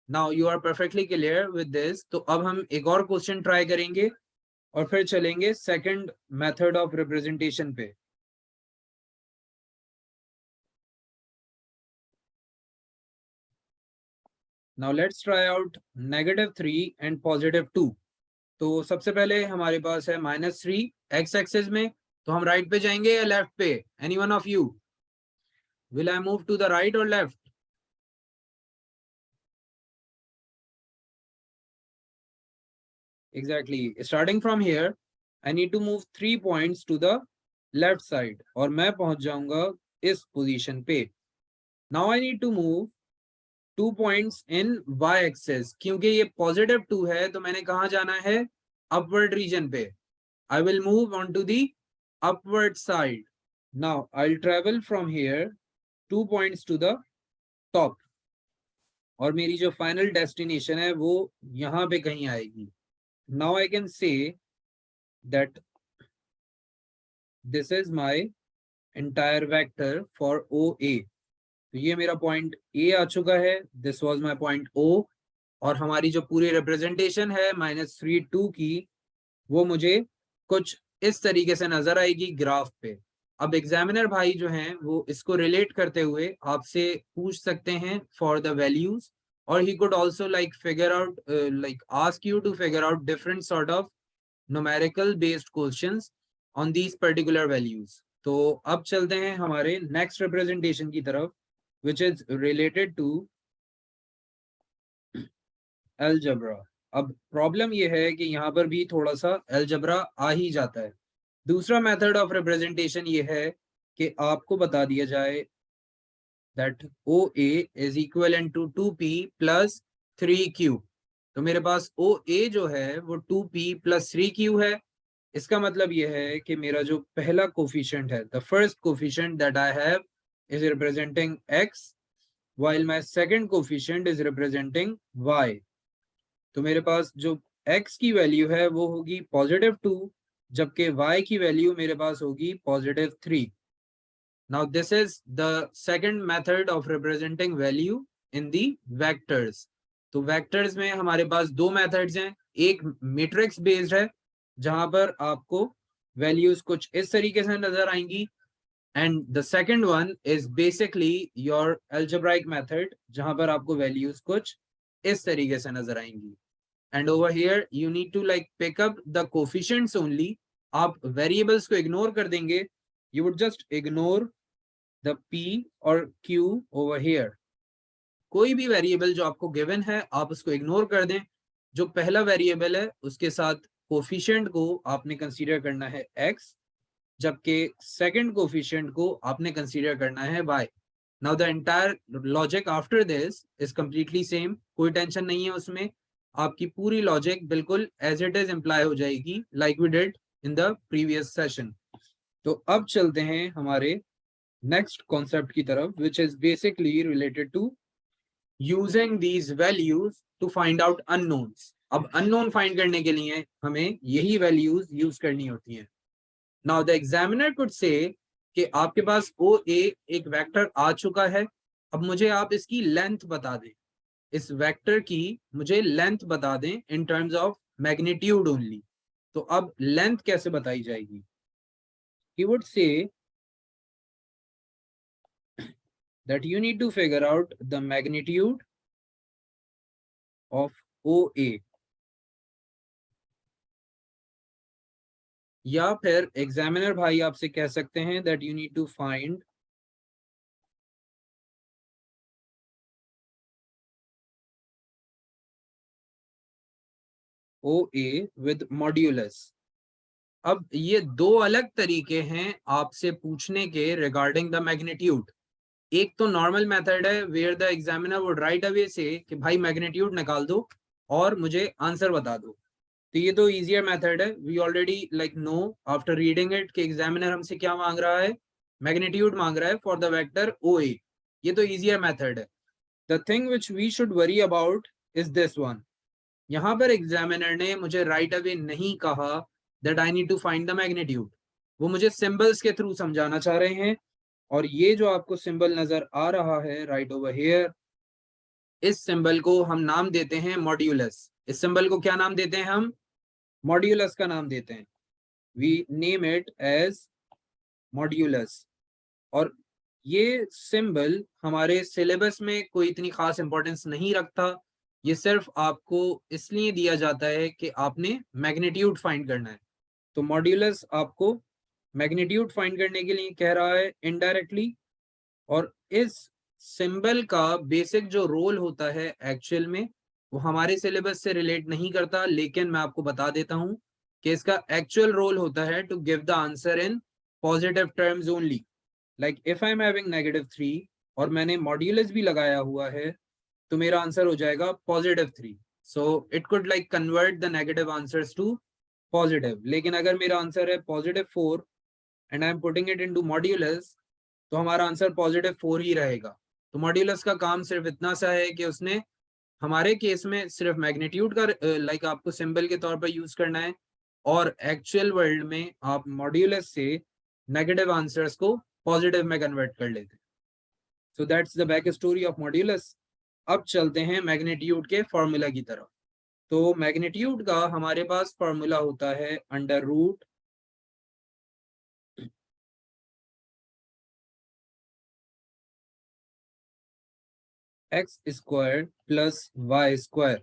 Now you are perfectly clear with this. तो अब हम एक और क्वेश्चन ट्राई करेंगे और फिर चलेंगे सेकंड मेथड ऑफ रिप्रेजेंटेशन पे. Now let's try out -3 and +2. तो सबसे पहले हमारे पास है -3 एक्स एक्सिस में. तो हम राइट पे जाएंगे या लेफ्ट पे? Any one of you? Will I move to the right और left? Exactly. Starting from here, I need to move 3 points to the left side और मैं पहुंच जाऊंगा इस पोजीशन पे. Now I need to move 2 points in y axis. क्योंकि ये +2 है तो मैंने कहाँ जाना है? Upward region पे. I will move on to the upward side. Now I'll travel from here 2 points to the top. और मेरी जो फाइनल डेस्टिनेशन है वो यहाँ पे कहीं आएगी. Now I can say that this is my entire vector for OA. तो ये मेरा पॉइंट A आ चुका है. This was my point O. और हमारी जो पूरी रिप्रेजेंटेशन है -3 2 की, वो मुझे कुछ इस तरीके से नजर आएगी ग्राफ पे. अब एग्जामिनर भाई जो हैं वो इसको रिलेट करते हुए आपसे पूछ सकते हैं फॉर द वैल्यूज, और he could also like figure out like ask you to figure out different sort of numerical based questions on these particular values. तो अब चलते हैं हमारे नेक्स्ट रिप्रेजेंटेशन की तरफ, which is related to algebra. अब प्रॉब्लम ये है कि यहाँ पर भी थोड़ा सा algebra आ ही जाता है. दूसरा मेथड ऑफ रिप्रेजेंटेशन ये है कि आपको बता दिया जाए that OA is equivalent to 2P plus 3Q. तो मेरे पास OA जो है वो 2P plus 3Q है. इसका मतलब ये है कि मेरा जो पहला कोफिशिएंट है, the first coefficient that I have is representing X, while my second coefficient is representing y. तो मेरे पास जो x की वैल्यू है वो होगी +2, जबकि y की वैल्यू मेरे पास होगी +3. Now this is the second method of representing value in the vectors. तो vectors में हमारे पास दो methods हैं. एक matrix based है जहां पर आपको values कुछ इस तरीके से नजर आएंगी, and the second one is basically your algebraic method जहां पर आपको values कुछ इस तरीके से नजर आएंगी. And over here you need to like pick up the coefficients only. आप variables को ignore कर देंगे. You would just ignore the p और q over here. कोई भी variable जो आपको given है आप उसको ignore कर दें. जो पहला variable है उसके साथ coefficient को आपने consider करना है x, जबकि सेकंड कोफिशिएंट को आपने कंसीडर करना है y. Now the entire logic after this is completely same. कोई टेंशन नहीं है उसमें. आपकी पूरी लॉजिक बिल्कुल एज इट इज इम्प्लाई हो जाएगी like we did in the previous session. तो अब चलते हैं हमारे नेक्स्ट कॉन्सेप्ट की तरफ, which is basically related to using these values to find out unknowns. अब अननोन फाइंड करने के लिए हमें यही वैल्यूज यूज करनी होती हैं. Now the examiner could say कि आपके पास OA एक वेक्टर आ चुका है. अब मुझे आप इसकी लेंथ बता दें. इस वेक्टर की मुझे लेंथ बता दें in terms of magnitude only. तो अब लेंथ कैसे बताई जाएगी? He would say that you need to figure out the magnitude of OA. या फिर एग्जामिनर भाई आपसे कह सकते हैं that you need to find OA with modulus. अब ये दो अलग तरीके हैं आपसे पूछने के रिगार्डिंग द मैग्नीट्यूड. एक तो नॉर्मल मेथड है where the examiner would right away से कि भाई मैग्नीट्यूड निकाल दो और मुझे आंसर बता दो. तो ये तो इजियर मेथड है. We already like know after reading it कि एग्जामिनर हमसे क्या मांग रहा है? मैग्नीट्यूड मांग रहा है फॉर द वेक्टर OA. ये तो इजियर मेथड है. The thing which we should worry about is this one. यहाँ पर एग्जामिनर ने मुझे राइट अवे नहीं कहा that I need to find the magnitude. वो मुझे सिंबल्स के थ्रू समझाना चाह रहे हैं. और ये जो आपको सिंबल नजर आ रहा है राइट ओवर हियर, इस सिंबल को हम नाम देते हैं मॉड्यूलस। इस सिंबल को क्या नाम देते हैं हम? मॉड्यूलस का नाम देते हैं। We name it as modulus. और ये सिंबल हमारे सिलेबस में कोई इतनी खास इंपॉर्टेंस नहीं रखता। ये सिर्फ आपको इसलिए दिया जाता है कि आपने मैग्नीट्यूड फाइंड करना है। तो मॉड्यूलस आपको मैग्नीट्यूड फाइंड करने के लिए कह रहा है इनडायरेक्टली। और इस सिंबल का बेसिक जो रोल होता है एक्चुअल में, वो हमारे सिलेबस से रिलेट नहीं करता, लेकिन मैं आपको बता देता हूं कि इसका एक्चुअल रोल होता है to give the answer in positive terms only. Like if I am having -3 और मैंने मॉड्यूलस भी लगाया हुआ है, तो मेरा आंसर हो जाएगा +3। So it could like convert the negative answers to positive. लेकिन अगर मेरा आंसर है +4 and I am putting it into modulus, तो हमारा आंसर +4 ही रहेगा। तो मॉड्यूलस का काम सिर्फ इतना सा है कि उसने हमारे केस में सिर्फ मैग्नीट्यूड का लाइक आपको सिंबल के तौर पर यूज करना है, और एक्चुअल वर्ल्ड में आप मॉड्यूलस से नेगेटिव आंसर्स को पॉजिटिव में कन्वर्ट कर लेते हैं। So that's the back story of modulus. अब चलते हैं मैग्नीट्यूड के फॉर्मूला की तरफ। तो मैग्नीट्यूड का हमारे पास फॉर्मूला होता है √, x² + y²,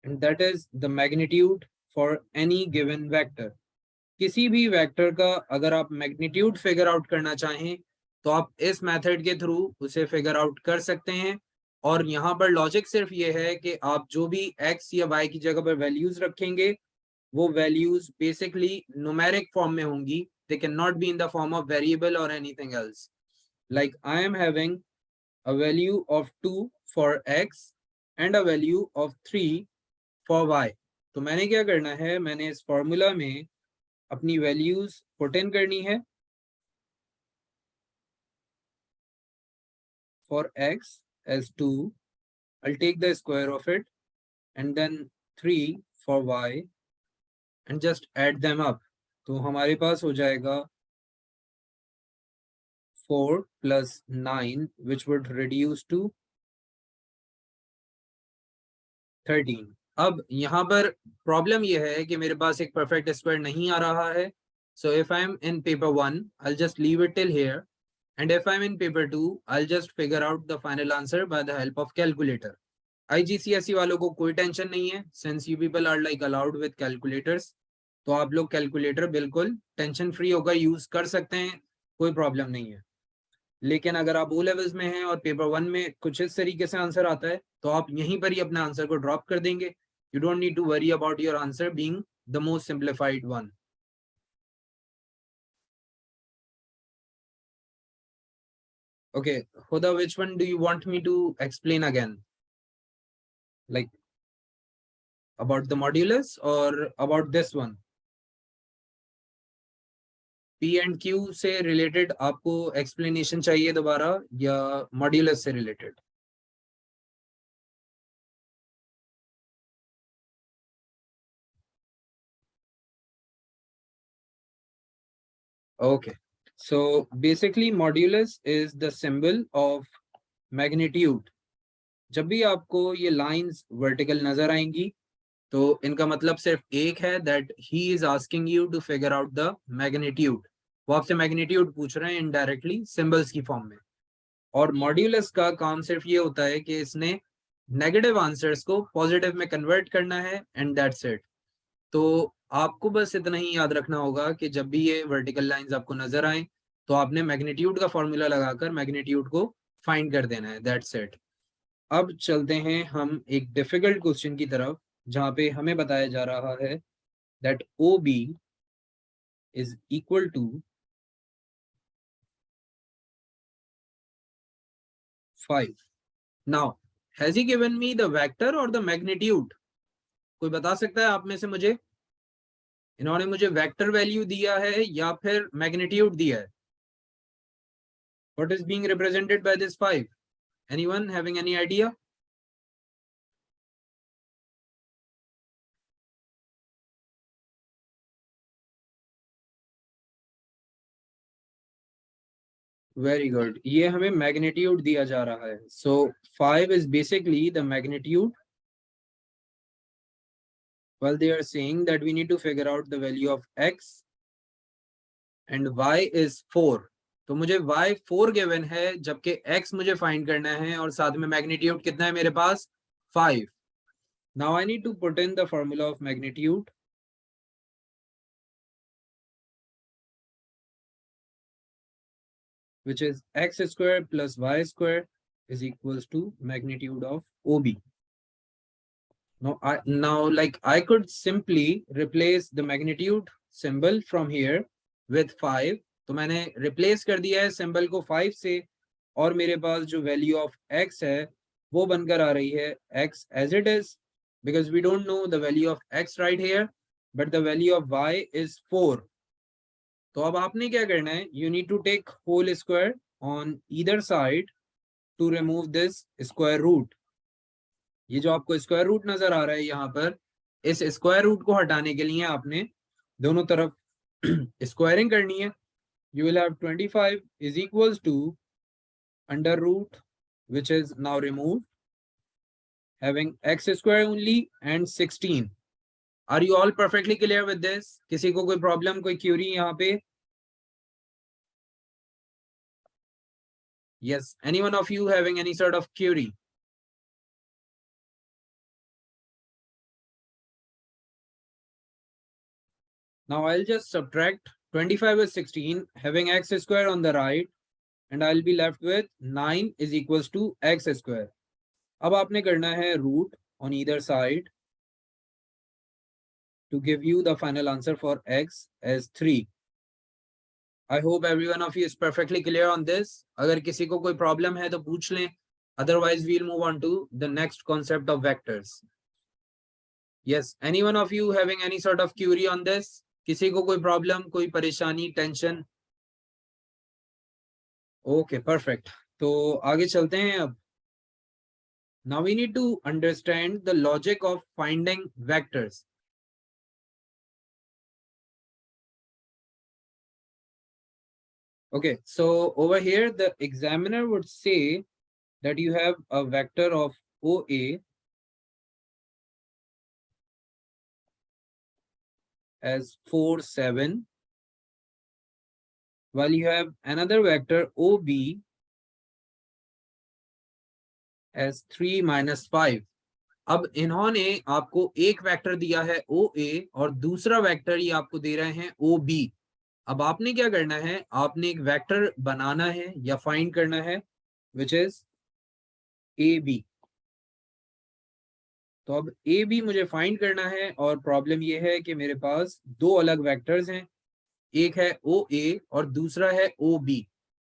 and that is the magnitude for any given vector। किसी भी वेक्टर का अगर आप मैग्नीट्यूड फिगर आउट करना चाहें, तो आप इस मेथड के थ्रू उसे फिगर आउट कर सकते हैं। और यहाँ पर लॉजिक सिर्फ ये है कि आप जो भी x या y की जगह पर वैल्यूज रखेंगे, वो वैल्यूज बेसिकली न्यूमेरिक फॉर्म में होंगी। They can not be in the form of variable और anything else. Like I am having a value of 2 for x and a value of 3 for y। तो मैंने क्या करना है, मैंने इस फॉर्मूला में अपनी वैल्यूज पुट इन करनी है। For x as 2, I'll take the square of it, and then 3 for y, and just add them up। तो हमारे पास हो जाएगा 4 + 9 which would reduce to 13। अब यहाँ पर प्रॉब्लम यह है कि मेरे पास एक परफेक्ट स्क्वायर नहीं आ रहा है। So if I M in paper 1, I'll just leave it till here, and if I'm in paper 2, I'll just figure out the final answer by the help of calculator। IGCSE वालों को कोई टेंशन नहीं है, since you people are like allowed with calculators। तो आप लोग कैलकुलेटर बिल्कुल टेंशन फ्री होकर यूज कर सकते हैं, कोई प्रॉब्लम नहीं है। लेकिन अगर आप ओ लेवल्स में हैं और पेपर 1 में कुछ इस तरीके से आंसर आता है, तो आप यहीं पर ही अपने आंसर को ड्रॉप कर देंगे। You don't need to worry about your answer being the most simplified one. Okay, Huda, which one do you want me to explain again? Like about the modulus or about this one? P and Q से रिलेटेड आपको एक्सप्लेनेशन चाहिए दोबारा, या मॉड्यूलस से related? Okay, so basically modulus is the symbol of magnitude। जब भी आपको ये लाइंस वर्टिकल नजर आएंगी, तो इनका मतलब सिर्फ एक है, that he is asking you to figure out the magnitude. वो आपसे मैग्नीट्यूड पूछ रहे हैं इनडायरेक्टली सिंबल्स की फॉर्म में। और मॉड्यूलस का काम सिर्फ ये होता है कि इसने नेगेटिव आंसर्स को पॉजिटिव में कन्वर्ट करना है, एंड दैट्स इट। तो आपको बस इतना ही याद रखना होगा कि जब भी ये वर्टिकल लाइंस आपको नजर आए, तो आपने मैग्नीट्यूड का फॉर्मूला लगाकर मैग्नीट्यूड को फाइंड कर देना है, दैट्स इट। अब चलते हैं हम एक डिफिकल्ट क्वेश्चन की तरफ, जहां पे हमें बताया जा रहा है that O B is equal to 5। Now has he given me the vector और द मैग्नीट्यूड? कोई बता सकता है आप में से मुझे, इन्होंने मुझे वेक्टर वैल्यू दिया है या फिर मैग्नीट्यूड दिया है? What is being represented by this 5? Anyone having any idea? Very good, ये हमें मैग्नीट्यूड दिया जा रहा है. सो 5 is basically the magnitude. Well, they are saying that we need to figure out the value of x and y is 4. तो मुझे y 4 गिवन है, जबकि x मुझे फाइंड करना है और साथ में मैग्नीट्यूड कितना है मेरे पास 5. Now I need to put in the formula of magnitude. Which is x square plus y square is equals to magnitude of OB. Now like I could simply replace the magnitude symbol from here with 5. तो मैंने replace कर दिया है symbol को 5 से, और मेरे पास जो value of x है वो बनकर आ रही है x as it is, because we don't know the value of x right here, but the value of y is 4. तो अब आपने क्या करना है, you need to take whole square on either side to remove this square root. ये जो आपको स्क्वायर रूट नजर आ रहा है यहाँ पर, इस स्क्वायर रूट को हटाने के लिए आपने दोनों तरफ स्क्वायरिंग करनी है. You will have 25 is equals to under root, which is now removed, having x square only and 16. Are you all perfectly clear with this? किसी को कोई प्रॉब्लम, कोई क्यूरी यहाँ पे? Yes, any one of you having any sort of query? Now I'll just subtract 25 with 16, having x square on the right, and I'll be left with 9 is equals to x square. अब आपने करना है root on either side to give you the final answer for x as 3. I hope every one of you is perfectly clear on this. अगर किसी को कोई problem है तो पूछ लें. Otherwise, we'll move on to the next concept of vectors. Yes, any one of you having any sort of query on this? किसी को कोई problem, कोई परेशानी, tension? Okay, perfect. तो आगे चलते हैं अब. Now we need to understand the logic of finding vectors. Okay, so over here, the examiner would say that you have a vector of OA as 4, 7, while you have another vector OB as 3, -5. अब इन्होंने आपको एक वेक्टर दिया है OA और दूसरा वेक्टर ये आपको दे रहे हैं OB. अब आपने क्या करना है, आपने एक वेक्टर बनाना है या फाइंड करना है which is AB. तो अब AB मुझे फाइंड करना है, और प्रॉब्लम ये है कि मेरे पास दो अलग वेक्टर्स हैं, एक है OA और दूसरा है OB.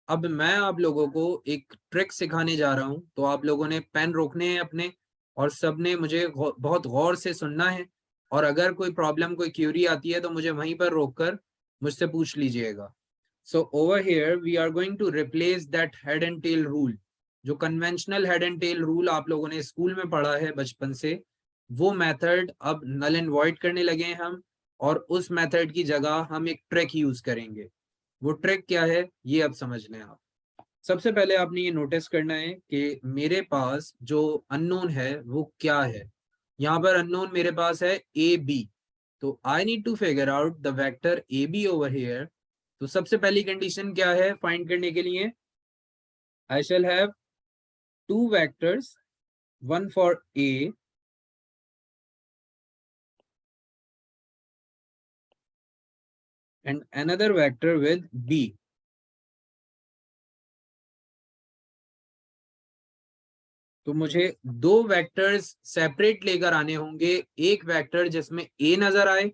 अब मैं आप लोगों को एक ट्रिक सिखाने जा रहा हूं, तो आप लोगों ने पेन रोकने हैं अपने, और सबने मुझे बहुत गौर से सुनना है, और अगर कोई प्रॉब्लम, कोई क्यूरी आती है तो मुझे वहीं पर रोककर मुझसे पूछ लीजिएगा. So over here we are going to replace that head and tail rule. जो conventional head and tail rule आप लोगों ने स्कूल में पढ़ा है बचपन से, वो मेथड अब नल एंड वॉइड करने लगे हैं हम, और उस मेथड की जगह हम एक ट्रिक यूज करेंगे. वो ट्रिक क्या है ये अब समझ लें आप. सबसे पहले आपने ये नोटिस करना है कि मेरे पास जो अननोन है वो क्या है. यहाँ पर अननोन मेरे पास है ए बी. तो I need to figure out the vector A B over here. तो सबसे पहली कंडीशन क्या है फाइंड करने के लिए, I shall have two vectors, one for A and another vector with b. तो मुझे दो वेक्टर्स सेपरेट लेकर आने होंगे, एक वेक्टर जिसमें a नजर आए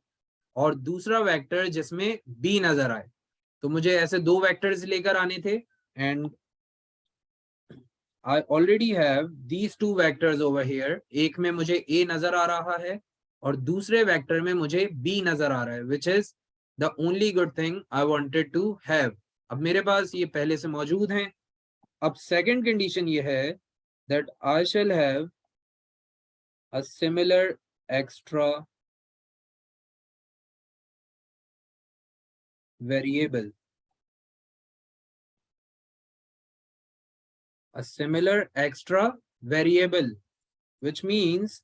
और दूसरा वेक्टर जिसमें b नजर आए. तो मुझे ऐसे दो वेक्टर्स लेकर आने थे, and I already have these two vectors over here. एक में मुझे a नजर आ रहा है और दूसरे वेक्टर में मुझे b नजर आ रहा है, which is the only good thing I wanted to have. अब मेरे पास ये पहले से मौजूद हैं. अब सेकंड कंडीशन ये है that I shall have a similar extra variable. a similar extra variable, which means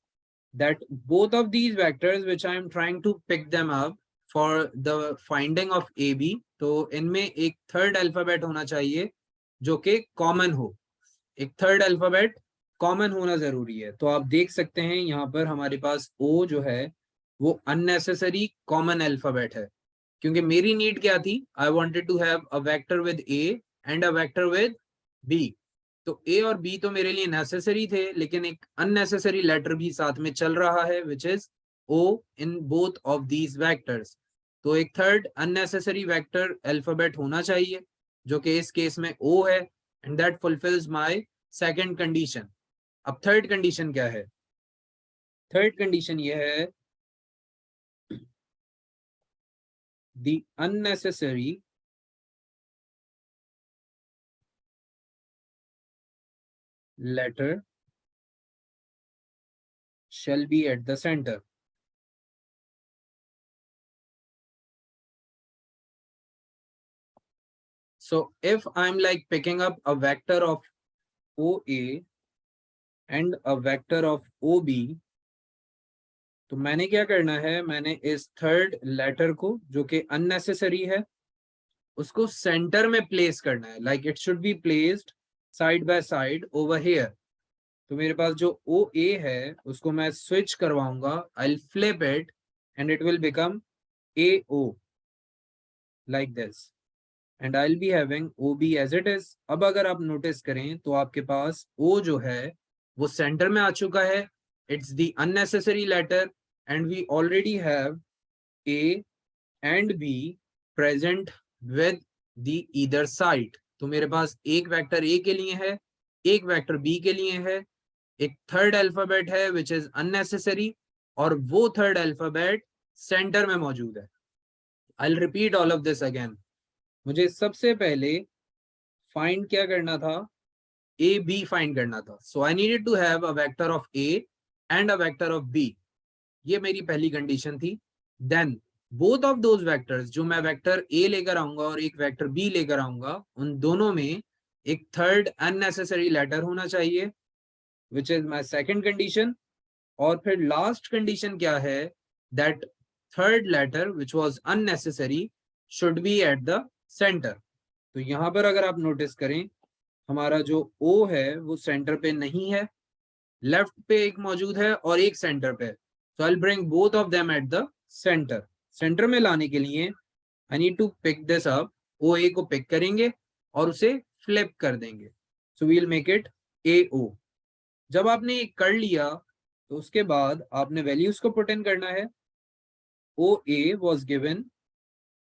that both of these vectors which I am trying to pick them up for the finding of AB, तो इनमें एक थर्ड अल्फाबेट होना चाहिए जो कि कॉमन हो, एक थर्ड अल्फाबेट कॉमन होना जरूरी है। तो आप देख सकते हैं यहाँ पर हमारे पास O जो है वो अननेसेसरी कॉमन अल्फाबेट है, क्योंकि मेरी नीड क्या थी, I wanted to have a vector with A and a vector with B। तो A और B तो मेरे लिए नेसेसरी थे, लेकिन एक अननेसेसरी लेटर भी साथ में चल रहा है which is O in both of these vectors. तो एक थर्ड अननेसेसरी वेक्टर अल्फाबेट होना चाहिए जो कि इस केस में O है, and that fulfils my second condition. अब थर्ड कंडीशन क्या है? थर्ड कंडीशन ये है, the unnecessary letter shall be at the center. So if I'm like picking up a vector of OA and a vector of OB, तो मैंने क्या करना है, मैंने इस थर्ड लेटर को जो कि अननेसेसरी है उसको सेंटर में प्लेस करना है, like it should be placed side by side over here. तो मेरे पास जो OA है उसको मैं स्विच करवाऊंगा, I will flip it and it will become AO like this and I'll be having OB as it is। अब अगर आप नोटिस करें तो आपके पास O जो है वो सेंटर में आ चुका है, it's the unnecessary letter and we already have A and B present with the either side। तो मेरे पास एक वेक्टर A के लिए है, एक वेक्टर B के लिए है, एक थर्ड अल्फाबेट है विच इज अननेसेसरी, और वो थर्ड अल्फाबेट सेंटर में मौजूद है। I will repeat all of this again. मुझे सबसे पहले फाइंड क्या करना था, ए बी फाइंड करना था। So I needed to have a vector of A and a vector of B, ये मेरी पहली कंडीशन थी। Then both of those vectors, जो मैं वेक्टर ए लेकर आऊंगा और एक वेक्टर बी लेकर आऊंगा, उन दोनों में एक थर्ड अननेसेसरी लेटर होना चाहिए which is my second condition. और फिर लास्ट कंडीशन क्या है, that third letter which was unnecessary should be at the centre. तो यहां पर अगर आप नोटिस करें हमारा जो O है वो सेंटर पे नहीं है, लेफ्ट पे एक मौजूद है और एक सेंटर पे। So I will bring both of them at the centre. Centre में लाने के लिए I need to pick this up, OA को पिक करेंगे और उसे फ्लिप कर देंगे, so we will make it AO। जब आपने ये कर लिया तो उसके बाद आपने वैल्यूज को पुट इन करना है। OA was given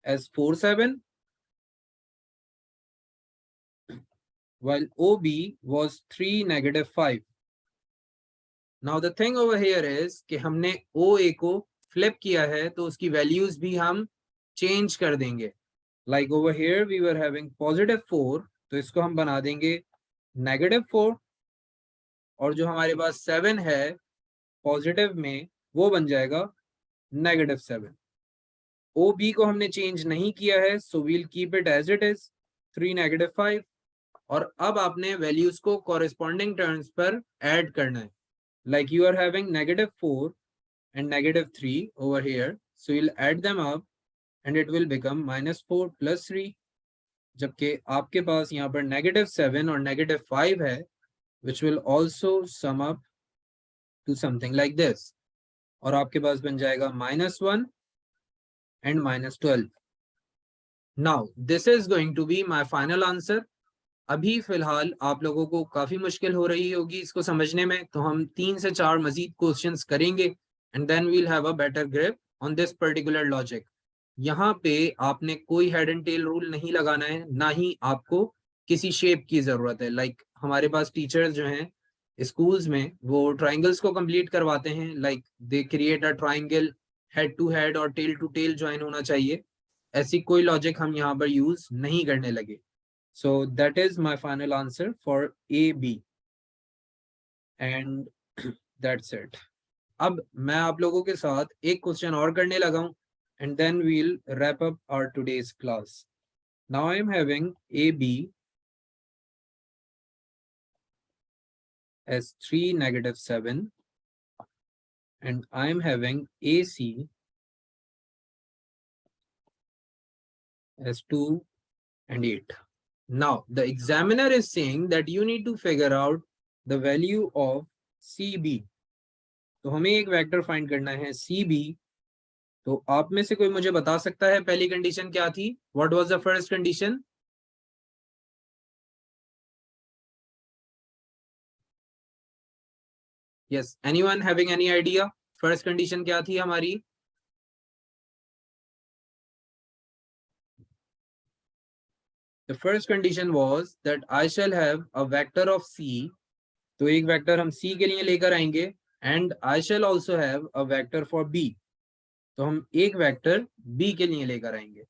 as 47 while OB was 3 negative 5। Now the thing over here is कि हमने OA को फ्लिप किया है तो उसकी वैल्यूज भी हम चेंज कर देंगे। Like over here we were having positive 4, तो इसको हम बना देंगे negative 4, और जो हमारे पास 7 है पॉजिटिव में वो बन जाएगा negative 7। OB को हमने चेंज नहीं किया है, so we'll keep it as it is 3 negative 5। और अब आपने वैल्यूज को कॉरेस्पॉन्डिंग टर्म्स पर ऐड करना है, like you are having negative 4 and negative 3 over here, so you'll add them up and it will become minus 4 plus 3। जबकि आपके पास यहाँ पर negative 7 और negative 5 है which will also sum up to something like this, और आपके पास बन जाएगा -1 and -12। Now this is going to be my final answer। अभी फिलहाल आप लोगों को काफी मुश्किल हो रही होगी इसको समझने में, तो हम 3 से 4 मजीद क्वेश्चंस करेंगे and then we'll have a better grip on this particular logic. यहाँ पे आपने कोई हेड एंड टेल रूल नहीं लगाना है, ना ही आपको किसी शेप की जरूरत है। लाइक हमारे पास टीचर्स जो हैं स्कूल्स में वो ट्राइंगल्स को कंप्लीट करवाते हैं, like they create a triangle, head to head और टेल टू टेल ज्वाइन होना चाहिए। ऐसी कोई लॉजिक हम यहाँ पर यूज नहीं करने लगे। So that is my final answer for AB and that's it। अब मैं आप लोगों के साथ एक क्वेश्चन और करने लगा हूं and then we'll wrap up our today's class। Now I am having AB as 3, -7, and I am having AC as 2 and 8. Now, the examiner is saying that you need to figure out the value of CB. तो हमें एक वेक्टर फाइंड करना है CB. तो आप में से कोई मुझे बता सकता है पहली कंडीशन क्या थी? What was the first condition? Yes, anyone having any idea? First condition क्या थी हमारी? The first condition was that I shall have a vector of C. तो एक वेक्टर हम C के लिए लेकर आएंगे and I shall also have a vector for B. तो हम एक वेक्टर B के लिए लेकर आएंगे.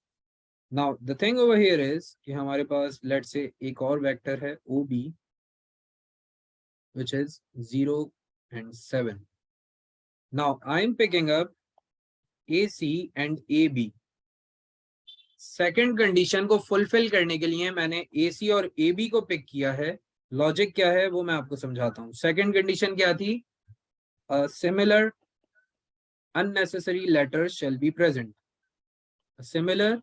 Now the thing over here is कि हमारे पास let's say एक और वेक्टर है OB which is 0 and 7. Now I am picking up AC and AB. Second condition को फुलफिल करने के लिए मैंने AC और AB को पिक किया है. लॉजिक क्या है वो मैं आपको समझाता हूं. सेकेंड कंडीशन क्या थी? Similar unnecessary letters shall be present. A similar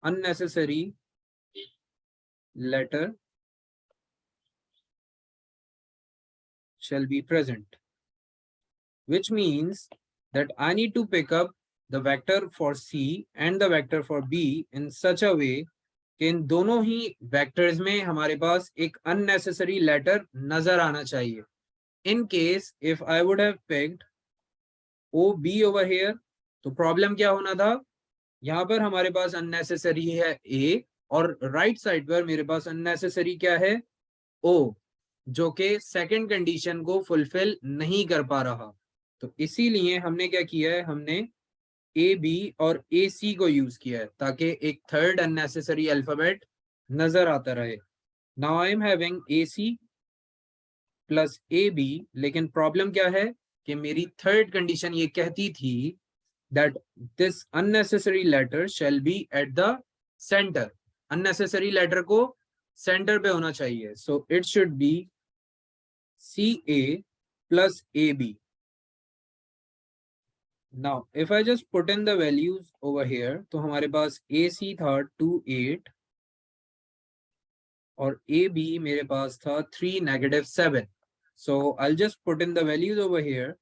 unnecessary letter shall be present, which means that I need to pick up the vector for C and the vector for B in such a way कि इन दोनों ही वेक्टर्स में हमारे पास एक unnecessary letter नजर आना चाहिए. In case if I would have picked OB over here, तो प्रॉब्लम क्या होना था? यहाँ पर हमारे पास unnecessary है A और राइट साइड पर मेरे पास unnecessary क्या है? O, जो कि सेकंड कंडीशन को फुलफिल नहीं कर पा रहा. तो इसीलिए हमने क्या किया है? हमने AB और AC को यूज किया है ताकि एक थर्ड अननेसेसरी अल्फाबेट नजर आता रहे. Now I am having AC plus AB, लेकिन प्रॉब्लम क्या है कि मेरी थर्ड कंडीशन ये कहती थी that this unnecessary letter shall be at the centre. Unnecessary letter को सेंटर पे होना चाहिए. So it should be CA plus AB. Now, if I just put in the values over here, तो हमारे पास AC था 2, 8 और AB मेरे पास था 3, -7. So I'll just put in the values over here.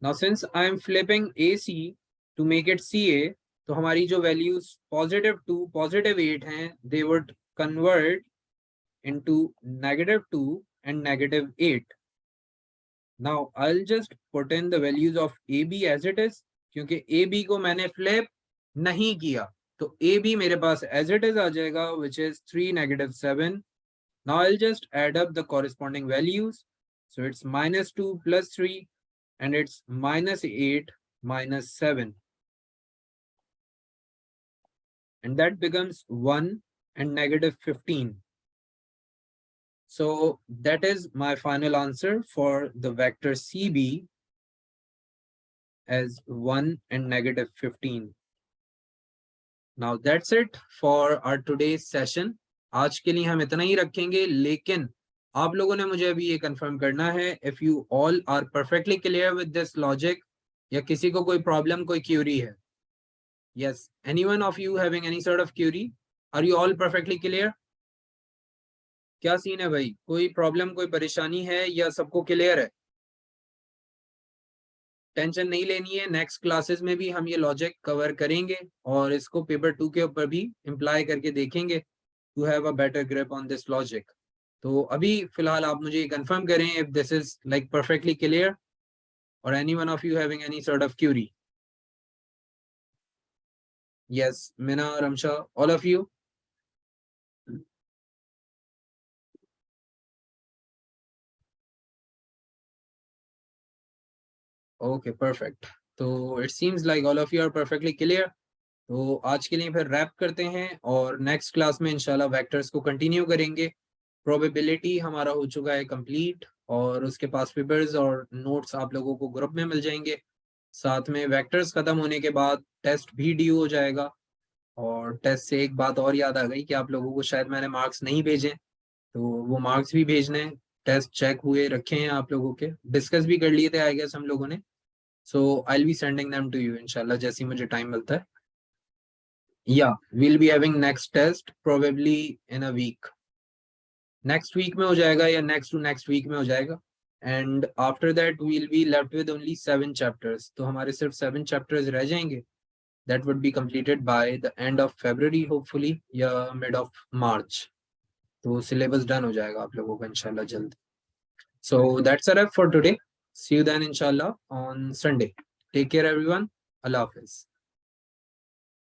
Now, since I am flipping AC to make it CA, तो हमारी जो values +2, +8 हैं, they would convert into -2 and -8. Now I'll just put in the values of AB as it is, क्योंकि AB को मैंने flip नहीं किया, तो AB मेरे पास as it is आ जाएगा, which is 3, -7. Now I'll just add up the corresponding values. So it's -2 plus 3 and it's -8 minus 7. And that becomes 1 and -15. So that is my final answer for the vector CB as 1 and -15. Now that's it for our today's session. आज के लिए हम इतना ही रखेंगे, लेकिन आप लोगों ने मुझे अभी ये कंफर्म करना है if you all are perfectly clear with this logic, या किसी को कोई प्रॉब्लम, कोई क्यूरी है? Yes, anyone of you having any sort of query? Are you all perfectly clear? क्या सीन है भाई? कोई प्रॉब्लम, कोई परेशानी है या सबको क्लियर है? टेंशन नहीं लेनी है, नेक्स्ट क्लासेस में भी हम ये लॉजिक कवर करेंगे और इसको पेपर 2 के ऊपर भी इम्प्लाई करके देखेंगे to have a better grip on this logic. तो अभी फिलहाल आप मुझे कंफर्म करें if this is like perfectly clear और anyone of you having any sort of query. Yes, Meena, Ramsha, all of you? Okay, perfect. तो it seems like all of you are perfectly clear. तो आज के लिए फिर रैप करते हैं और नेक्स्ट क्लास में इंशाल्लाह वेक्टर्स को कंटिन्यू करेंगे. प्रोबेबिलिटी हमारा हो चुका है कंप्लीट और उसके पास पेपर्स और नोट्स आप लोगों को ग्रुप में मिल जाएंगे. साथ में वेक्टर्स खत्म होने के बाद टेस्ट भी ड्यू हो जाएगा. और टेस्ट से एक बात और याद आ गई कि आप लोगों को शायद मैंने मार्क्स नहीं भेजे, तो वो मार्क्स भी भेजने हैं, टेस्ट चेक हुए रखे हैं आप लोगों के, डिस्कस भी कर लिए थे आई गेस हम लोगों ने. So I will be sending them to you इंशाल्लाह जैसे ही मुझे टाइम मिलता है. या we'll be having next test probably in a week. Next week में हो जाएगा या नेक्स्ट टू नेक्स्ट वीक में हो जाएगा. And after that we'll be left with only 7 chapters. तो हमारे सिर्फ 7 चैप्टर्स रह जाएंगे. That would be completed by the end of February hopefully या मिड ऑफ March. तो सिलेबस डन हो जाएगा आप लोगों का इंशाल्लाह जल्द. So that's a wrap for today. See you then इंशाल्लाह on Sunday. Take care everyone. अल्लाह हाफिज.